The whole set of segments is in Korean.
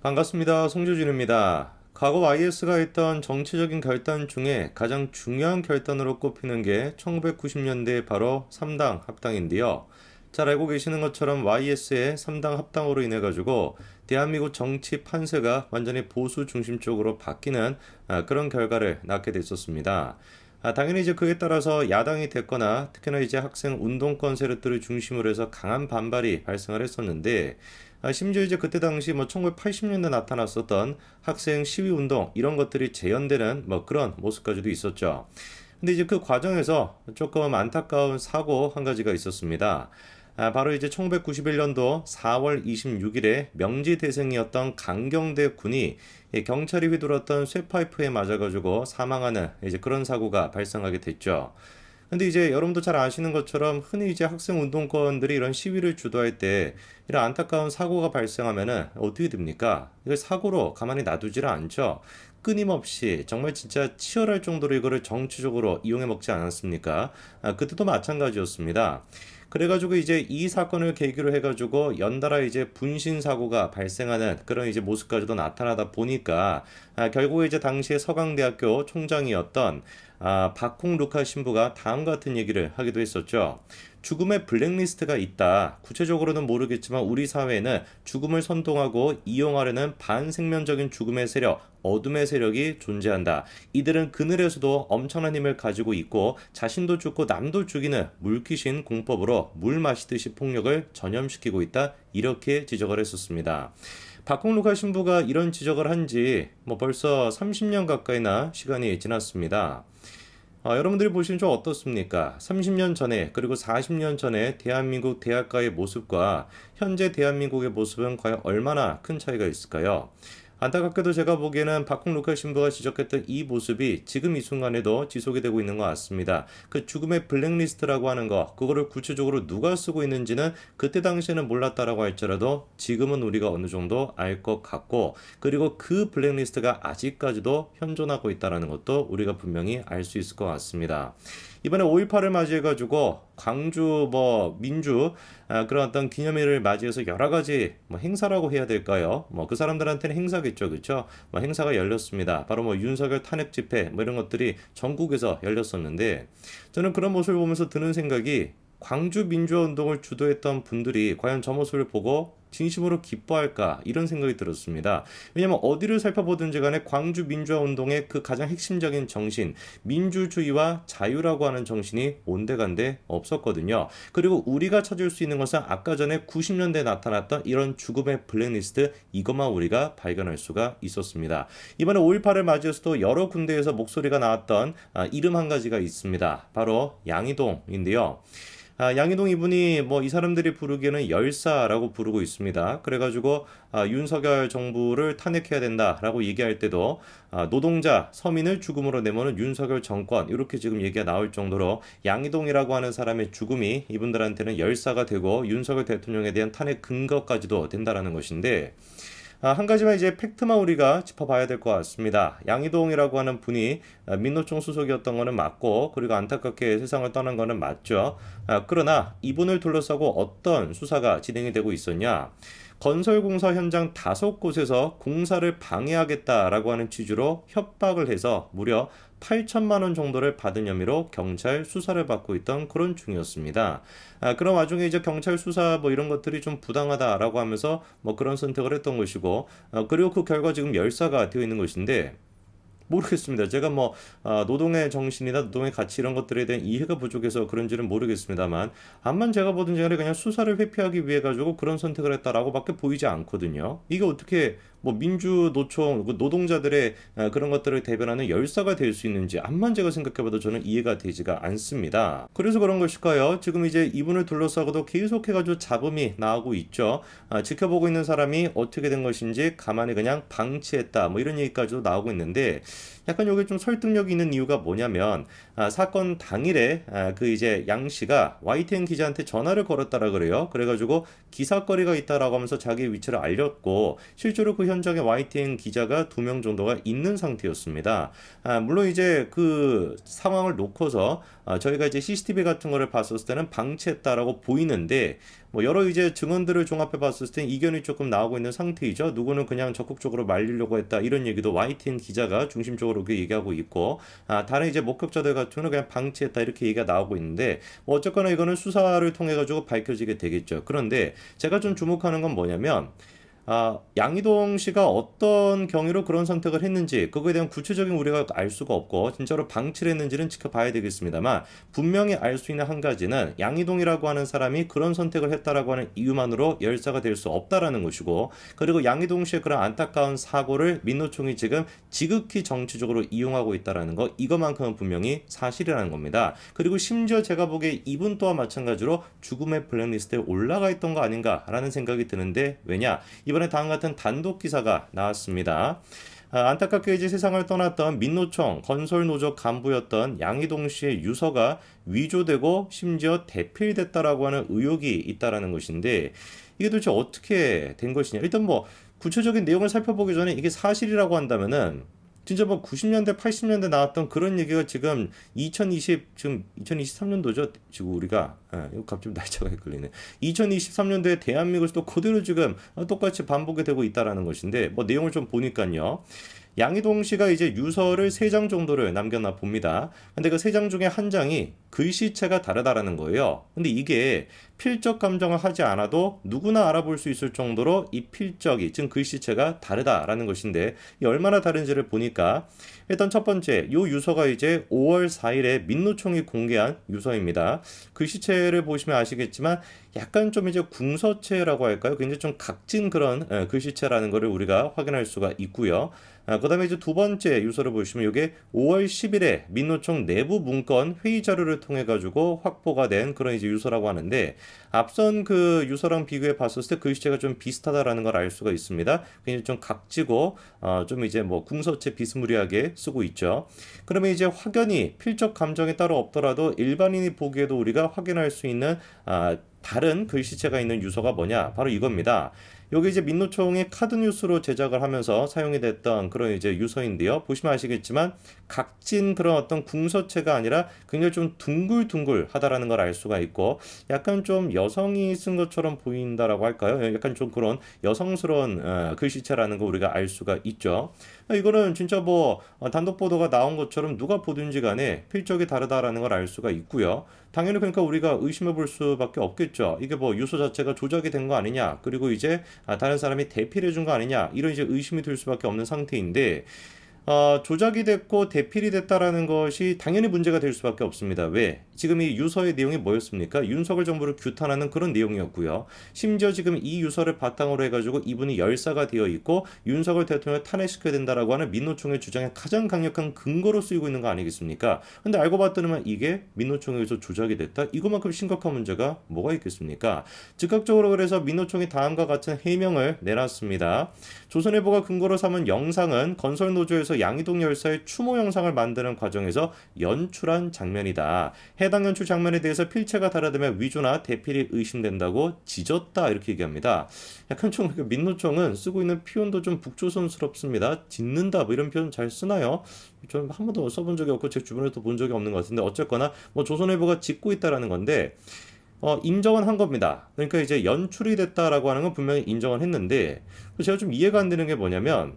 반갑습니다. 송조진입니다. 과거 YS가 했던 정치적인 결단 중에 가장 중요한 결단으로 꼽히는 게 1990년대 바로 3당 합당인데요. 잘 알고 계시는 것처럼 YS의 3당 합당으로 인해 가지고 대한민국 정치 판세가 완전히 보수 중심 쪽으로 바뀌는 그런 결과를 낳게 됐었습니다. 당연히 이제 그에 따라서 야당이 됐거나 특히나 이제 학생 운동권 세력들을 중심으로 해서 강한 반발이 발생을 했었는데 심지어 이제 그때 당시 뭐 1980년대 나타났었던 학생 시위 운동 이런 것들이 재현되는 뭐 그런 모습까지도 있었죠. 근데 이제 그 과정에서 조금 안타까운 사고 한 가지가 있었습니다. 바로 이제 1991년도 4월 26일에 명지대생이었던 강경대 군이 경찰이 휘둘렀던 쇠파이프에 맞아가지고 사망하는 이제 그런 사고가 발생하게 됐죠. 근데 이제 여러분도 잘 아시는 것처럼 흔히 이제 학생 운동권들이 이런 시위를 주도할 때 이런 안타까운 사고가 발생하면은 어떻게 됩니까? 이걸 사고로 가만히 놔두지를 않죠. 끊임없이 정말 진짜 치열할 정도로 이거를 정치적으로 이용해 먹지 않았습니까? 그때도 마찬가지였습니다. 그래가지고 이제 이 사건을 계기로 해가지고 연달아 이제 분신 사고가 발생하는 그런 이제 모습까지도 나타나다 보니까 결국에 이제 당시에 서강대학교 총장이었던 박홍 루카 신부가 다음과 같은 얘기를 하기도 했었죠. 죽음의 블랙리스트가 있다. 구체적으로는 모르겠지만 우리 사회에는 죽음을 선동하고 이용하려는 반생명적인 죽음의 세력, 어둠의 세력이 존재한다. 이들은 그늘에서도 엄청난 힘을 가지고 있고 자신도 죽고 남도 죽이는 물귀신 공법으로 물 마시듯이 폭력을 전염시키고 있다. 이렇게 지적을 했었습니다. 박홍루카 신부가 이런 지적을 한 지 뭐 벌써 30년 가까이나 시간이 지났습니다. 여러분들이 보시면 좀 어떻습니까? 30년 전에 그리고 40년 전에 대한민국 대학가의 모습과 현재 대한민국의 모습은 과연 얼마나 큰 차이가 있을까요? 안타깝게도 제가 보기에는 박홍 루카 신부가 지적했던 이 모습이 지금 이 순간에도 지속이 되고 있는 것 같습니다. 그 죽음의 블랙리스트라고 하는 거, 그거를 구체적으로 누가 쓰고 있는지는 그때 당시에는 몰랐다라고 할지라도 지금은 우리가 어느 정도 알 것 같고, 그리고 그 블랙리스트가 아직까지도 현존하고 있다는 것도 우리가 분명히 알 수 있을 것 같습니다. 이번에 5.18을 맞이해가지고 광주 뭐 민주 그런 어떤 기념일을 맞이해서 여러 가지 뭐 행사라고 해야 될까요? 뭐 그 사람들한테는 행사겠죠, 그렇죠? 뭐 행사가 열렸습니다. 바로 뭐 윤석열 탄핵 집회 뭐 이런 것들이 전국에서 열렸었는데 저는 그런 모습을 보면서 드는 생각이 광주 민주화 운동을 주도했던 분들이 과연 저 모습을 보고 진심으로 기뻐할까 이런 생각이 들었습니다. 왜냐하면 어디를 살펴보든지 간에 광주 민주화 운동의 그 가장 핵심적인 정신 민주주의와 자유라고 하는 정신이 온데간데 없었거든요. 그리고 우리가 찾을 수 있는 것은 아까 전에 90년대에 나타났던 이런 죽음의 블랙리스트 이것만 우리가 발견할 수가 있었습니다. 이번에 5.18을 맞이해서도 여러 군데에서 목소리가 나왔던 이름 한 가지가 있습니다. 바로 양이동인데요. 양희동 이분이 뭐 이 사람들이 부르기에는 열사라고 부르고 있습니다. 그래가지고 윤석열 정부를 탄핵해야 된다라고 얘기할 때도 노동자, 서민을 죽음으로 내모는 윤석열 정권 이렇게 지금 얘기가 나올 정도로 양희동이라고 하는 사람의 죽음이 이분들한테는 열사가 되고 윤석열 대통령에 대한 탄핵 근거까지도 된다라는 것인데 한 가지만 이제 팩트만 우리가 짚어봐야 될 것 같습니다. 양이동이라고 하는 분이 민노총 소속이었던 거는 맞고 그리고 안타깝게 세상을 떠난 거는 맞죠. 그러나 이분을 둘러싸고 어떤 수사가 진행이 되고 있었냐? 건설공사 현장 5곳에서 공사를 방해하겠다라고 하는 취지로 협박을 해서 무려 8천만 원 정도를 받은 혐의로 경찰 수사를 받고 있던 그런 중이었습니다. 그런 와중에 이제 경찰 수사 뭐 이런 것들이 좀 부당하다라고 하면서 뭐 그런 선택을 했던 것이고, 그리고 그 결과 지금 열사가 되어 있는 것인데 모르겠습니다. 제가 뭐 노동의 정신이나 노동의 가치 이런 것들에 대한 이해가 부족해서 그런지는 모르겠습니다만 암만 제가 보던 전에 그냥 수사를 회피하기 위해 가지고 그런 선택을 했다라고밖에 보이지 않거든요. 이게 어떻게 뭐 민주 노총 노동자들의 그런 것들을 대변하는 열사가 될 수 있는지 암만 제가 생각해봐도 저는 이해가 되지가 않습니다. 그래서 그런 것일까요? 지금 이제 이분을 둘러싸고도 계속해가지고 잡음이 나오고 있죠. 지켜보고 있는 사람이 어떻게 된 것인지 가만히 그냥 방치했다 뭐 이런 얘기까지도 나오고 있는데 약간 여기 좀 설득력이 있는 이유가 뭐냐면 사건 당일에 그 이제 양 씨가 YTN 기자한테 전화를 걸었다라 그래요. 그래가지고 기사거리가 있다라고 하면서 자기의 위치를 알렸고 실제로 그 현장에 YTN 기자가 2명 정도가 있는 상태였습니다. 물론 이제 그 상황을 놓고서 저희가 이제 CCTV 같은 거를 봤었을 때는 방치했다라고 보이는데 뭐 여러 이제 증언들을 종합해 봤을 때 이견이 조금 나오고 있는 상태이죠. 누구는 그냥 적극적으로 말리려고 했다 이런 얘기도 YTN 기자가 중심적으로 그 얘기하고 있고, 다른 이제 목격자들 같은 경우는 그냥 방치했다 이렇게 얘기가 나오고 있는데, 뭐 어쨌거나 이거는 수사를 통해 가지고 밝혀지게 되겠죠. 그런데 제가 좀 주목하는 건 뭐냐면, 양희동 씨가 어떤 경위로 그런 선택을 했는지 그거에 대한 구체적인 우리가 알 수가 없고 진짜로 방치를 했는지는 지켜봐야 되겠습니다만, 분명히 알 수 있는 한 가지는 양희동이라고 하는 사람이 그런 선택을 했다라고 하는 이유만으로 열사가 될 수 없다라는 것이고, 그리고 양희동 씨의 그런 안타까운 사고를 민노총이 지금 지극히 정치적으로 이용하고 있다라는 거, 이것만큼은 분명히 사실이라는 겁니다. 그리고 심지어 제가 보기에 이분 또한 마찬가지로 죽음의 블랙리스트에 올라가 있던 거 아닌가라는 생각이 드는데, 왜냐, 이번에 다음 같은 단독 기사가 나왔습니다. 안타깝게 이제 세상을 떠났던 민노총 건설노조 간부였던 양희동 씨의 유서가 위조되고 심지어 대필됐다라고 하는 의혹이 있다라는 것인데, 이게 도대체 어떻게 된 것이냐. 일단 뭐 구체적인 내용을 살펴보기 전에 이게 사실이라고 한다면은 진짜 뭐 90년대, 80년대 나왔던 그런 얘기가 지금 지금 2023년도죠. 지금 우리가, 이거 갑자기 날짜가 헷갈리네. 2023년도에 대한민국에서 또 그대로 지금 똑같이 반복이 되고 있다라는 것인데, 뭐 내용을 좀 보니까요. 양희동 씨가 이제 유서를 3장 정도를 남겨놔 봅니다. 근데 그 3장 중에 한 장이 글씨체가 다르다라는 거예요. 근데 이게 필적 감정을 하지 않아도 누구나 알아볼 수 있을 정도로 이 필적이, 즉 글씨체가 다르다라는 것인데, 이 얼마나 다른지를 보니까 일단 첫 번째, 요 유서가 이제 5월 4일에 민노총이 공개한 유서입니다. 글씨체를 보시면 아시겠지만 약간 좀 이제 궁서체라고 할까요? 굉장히 좀 각진 그런 글씨체라는 것을 우리가 확인할 수가 있고요. 그다음에 이제 두 번째 유서를 보시면 이게 5월 10일에 민노총 내부 문건 회의 자료를 통해 가지고 확보가 된 그런 이제 유서라고 하는데, 앞선 그 유서랑 비교해 봤었을 때 글씨체가 좀 비슷하다라는 걸 알 수가 있습니다. 굉장히 좀 각지고 좀 이제 뭐 궁서체 비스무리하게 쓰고 있죠. 그러면 이제 확연히 필적 감정이 따로 없더라도 일반인이 보기에도 우리가 확인할 수 있는 다른 글씨체가 있는 유서가 뭐냐? 바로 이겁니다. 여기 이제 민노총이 카드뉴스로 제작을 하면서 사용이 됐던 그런 이제 유서인데요. 보시면 아시겠지만 각진 그런 어떤 궁서체가 아니라 굉장히 좀 둥글둥글하다라는 걸 알 수가 있고, 약간 좀 여성이 쓴 것처럼 보인다라고 할까요? 약간 좀 그런 여성스러운 글씨체라는 거 우리가 알 수가 있죠. 이거는 진짜 뭐 단독 보도가 나온 것처럼 누가 보든지 간에 필적이 다르다라는 걸 알 수가 있고요. 당연히 그러니까 우리가 의심해 볼 수밖에 없겠죠. 이게 뭐 유서 자체가 조작이 된 거 아니냐, 그리고 이제 다른 사람이 대필해 준 거 아니냐, 이런 이제 의심이 들 수밖에 없는 상태인데, 조작이 됐고 대필이 됐다라는 것이 당연히 문제가 될 수밖에 없습니다. 왜? 지금 이 유서의 내용이 뭐였습니까? 윤석열 정부를 규탄하는 그런 내용이었고요. 심지어 지금 이 유서를 바탕으로 해가지고 이분이 열사가 되어 있고 윤석열 대통령을 탄핵시켜야 된다라고 하는 민노총의 주장에 가장 강력한 근거로 쓰이고 있는 거 아니겠습니까? 근데 알고 봤더니만 이게 민노총에 의해서 조작이 됐다? 이것만큼 심각한 문제가 뭐가 있겠습니까? 즉각적으로 그래서 민노총이 다음과 같은 해명을 내놨습니다. 조선일보가 근거로 삼은 영상은 건설노조에서 양희동 열사의 추모 영상을 만드는 과정에서 연출한 장면이다. 해당 연출 장면에 대해서 필체가 다르다며 위조나 대필이 의심된다고 지졌다, 이렇게 얘기합니다. 약간 좀 민노총은 쓰고 있는 표현도 좀 북조선스럽습니다. 짓는다 뭐 이런 표현 잘 쓰나요? 좀 한 번도 써본 적이 없고 제 주변에도 본 적이 없는 것 같은데, 어쨌거나 뭐 조선일보가 짓고 있다라는 건데, 인정은 한 겁니다. 그러니까 이제 연출이 됐다라고 하는 건 분명히 인정을 했는데, 제가 좀 이해가 안 되는 게 뭐냐면,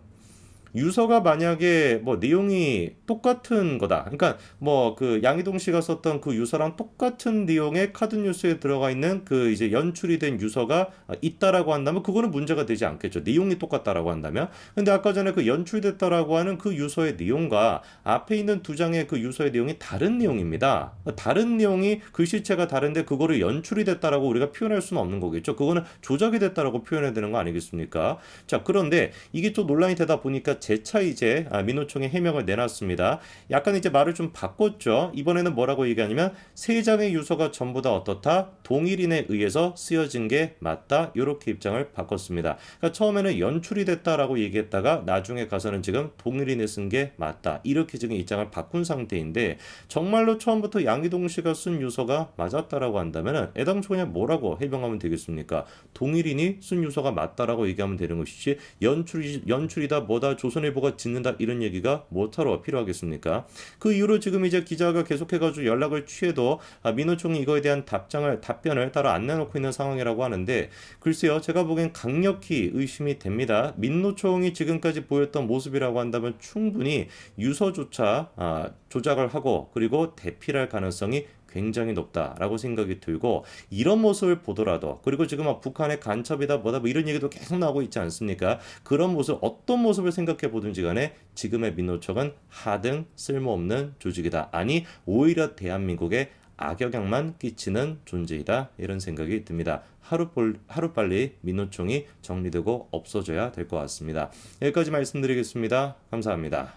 유서가 만약에 뭐 내용이 똑같은 거다. 그러니까 뭐 그 양희동 씨가 썼던 그 유서랑 똑같은 내용의 카드 뉴스에 들어가 있는 그 이제 연출이 된 유서가 있다라고 한다면 그거는 문제가 되지 않겠죠. 내용이 똑같다라고 한다면. 근데 아까 전에 그 연출됐다라고 하는 그 유서의 내용과 앞에 있는 두 장의 그 유서의 내용이 다른 내용입니다. 다른 내용이 글씨체가 다른데 그거를 연출이 됐다라고 우리가 표현할 수는 없는 거겠죠. 그거는 조작이 됐다라고 표현해야 되는 거 아니겠습니까? 자, 그런데 이게 또 논란이 되다 보니까 재차 이제 민노총이 해명을 내놨습니다. 약간 이제 말을 좀 바꿨죠. 이번에는 뭐라고 얘기하냐면 3장의 유서가 전부 다 어떻다? 동일인에 의해서 쓰여진 게 맞다. 이렇게 입장을 바꿨습니다. 그러니까 처음에는 연출이 됐다라고 얘기했다가 나중에 가서는 지금 동일인에 쓴 게 맞다. 이렇게 지금 입장을 바꾼 상태인데, 정말로 처음부터 양희동 씨가 쓴 유서가 맞았다라고 한다면 애당초 그냥 뭐라고 해명하면 되겠습니까? 동일인이 쓴 유서가 맞다라고 얘기하면 되는 것이지, 연출이다 뭐다 조선일보가 짓는다 이런 얘기가 뭐하러 필요하겠습니까? 그 이후로 지금 이제 기자가 계속해가지고 연락을 취해도 민노총이 이거에 대한 답변을 따로 안 내놓고 있는 상황이라고 하는데 글쎄요, 제가 보기엔 강력히 의심이 됩니다. 민노총이 지금까지 보였던 모습이라고 한다면 충분히 유서조차 조작을 하고 그리고 대피할 가능성이 굉장히 높다라고 생각이 들고 이런 모습을 보더라도 그리고 지금 북한의 간첩이다 뭐다 뭐 이런 얘기도 계속 나오고 있지 않습니까? 그런 모습 어떤 모습을 생각해 보든지 간에 지금의 민노총은 하등 쓸모없는 조직이다. 아니 오히려 대한민국에 악영향만 끼치는 존재이다 이런 생각이 듭니다. 하루빨리 민노총이 정리되고 없어져야 될 것 같습니다. 여기까지 말씀드리겠습니다. 감사합니다.